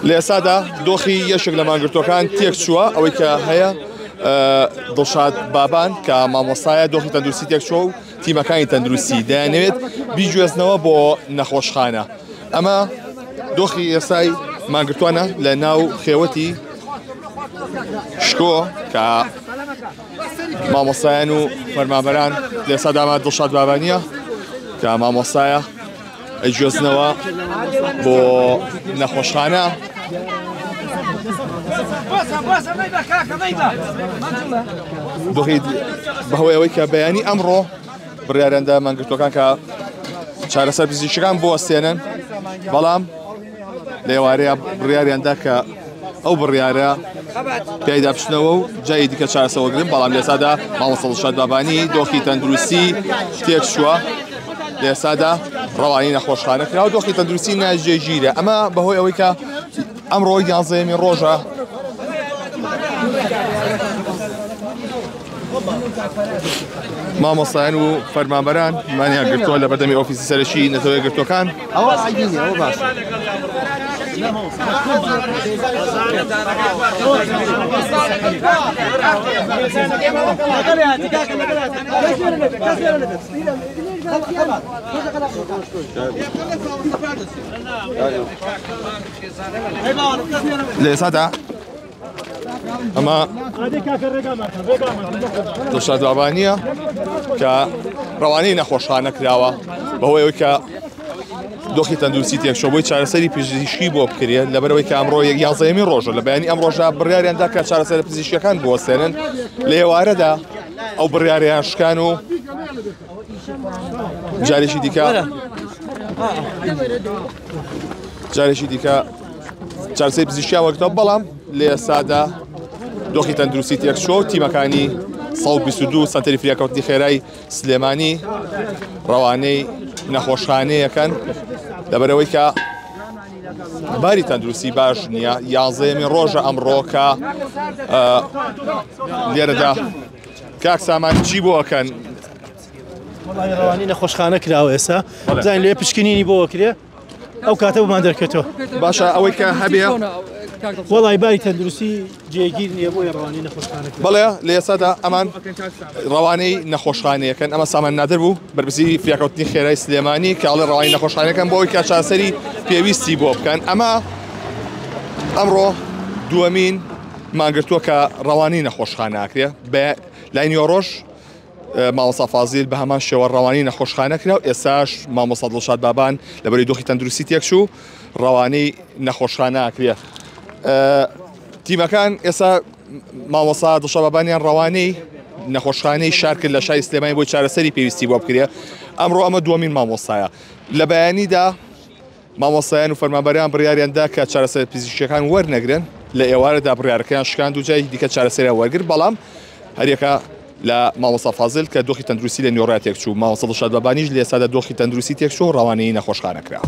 لە ئێستادا دۆخی یەشێک لە مانگرتوەکان تێک چووە ئەوەی کە هەیە دڵشاد بابان کە مامۆستایە دۆخی تەندروستی تێک چووە و تیمەکانی تەندروستی دەیانەوێت بیگوێزنەوە بۆ نەخۆشخانە. ئەمە دۆخی ئێستای مانگرتوانە لە ناو خێوەتی شکۆ کە مامۆستایان و فەرمانبەران لە ئێستاداما دڵشاد بابانیە کە مامۆستایە ئەیگوێزنەوە بۆ نەخۆشخانە. دۆخی بەهۆی ئەوەی کە بەیانی ئەمڕۆ بڕیارەندا مانگرتوەکان کە چارەسەر پزیشکەکان بوەستێنن، بەڵام لە ئێوارەیە بڕیاریاندا کە ئەو بڕیارە پیادا بچنەوە و جای دیکە چارەسەرەوەگرن، بەڵام لە ئێستادا مامۆستا دڵشاد بابانی دۆخی تەندروستی تێک چووە، لە ئێستادا ڕەوانی نەخۆشخانە کرا و دۆخی تەندروستی ناجێگیرە. ئەمە بەهۆی ئەوەی کە ئەمڕۆ 11 ڕۆژە مامۆستایان و فەرمانبەران مانیان گرتووە لە بەردەمی ئۆفیسی سەرەکی نەتەوەی گرتوەکان. لە ئێستادا ئەمە دڵشاد بابانیە کە ڕەوانەی نەخۆشخانە کراوە بەهۆی ئەوەی کە دۆخی تەندروستی تێکچووە بۆی چارەسەری پزیشکی بۆ بکرێت، لەبەرەوەی کە ئەمڕۆ 11 ڕۆژە لە بەیانی ئەم ڕۆژە بڕیاریاندا کە چارەسەرە پزیشکەکان بوەستێنن. لە ئێوارەدا ئەو بڕیاریان شکان و جارێکی دیکە چارەسەری پزیشکیان وەرگرتەوە، بەڵام لە ئێستادا دۆخی تەندروستی تێکچووە و تیمەکانی 122 سەنتەری فریاکەوتنی خێرای سلێمانی ڕەوانەی نەخۆشخانەیەکەن، لەبەرەوەی کە باری تەندروستی باش نییە. 11 ڕۆژە ئەمڕۆ کە لێرەدا کاک سامان چی بۆکەن؟ ڕەوانی نەخۆشخانە کراوە ئێستا بزانین لێ پشکنینی بۆ کرێ ئەو کاتە بمان دەرکەوێتەوە. باشە ئەوەی کە هەبێ وەڵای باری تەندروستی جێگیر نییە بۆی ڕەوانی نەخۆشخانە. بەڵێ لە ئێستادا ئەمان ڕەوانەی نەخۆشخانەیەکەن. ئەمە سامان نادر بوو بەرپرسی فریاکەوتنی خێرای سلێمانی کە ئەڵێ ڕەوانی نەخۆشخانەکەن بۆ ئەوەی کە چارەسەری پێویستی بۆ بکەن. ئەمە ئەمڕۆ دووەمین مانگرتووە کە ڕەوانی نەخۆشخانە ئاکرێ. بە لای نیوەڕۆژ مامۆستا فازیل بە هەمان شێوە ڕەوانی نەخۆشخانە کرا و ئێستاش مامۆستا دڵشاد بابان لەبەری دۆخی تەندروستی تێکچوو ڕەوانەی نەخۆشخانە ئاکرێ. تیمەکان ئێستا مامۆستا دڵشاد بابانیان ڕەوانەی نەخۆشخانەی شار کرد لە شاری سلێمانی بۆی چارەسەری پێویستی بۆ بکرێ. ئەمڕۆ ئەمە دووەمین مامۆستایە. لە بەیانیدا مامۆستایان و فەرمانبەریان بڕیاریاندا کە چارەسەر پزیشکیەکان وەرنەگرن، لە ئێوارەدا بڕیارەکەیان شکاند و جای دیکە چارەسەریان وەرگرت، بەڵام هەریەکە لە مامۆستا فازل کە دۆخی تەندروستی لە نیوەڕۆیە تێکچوو. مامۆستا دڵشاد بابانیش لە ئێستادا دۆخی تەندروستی تێکچوو و ڕەوانەی نەخۆشخانە کرا.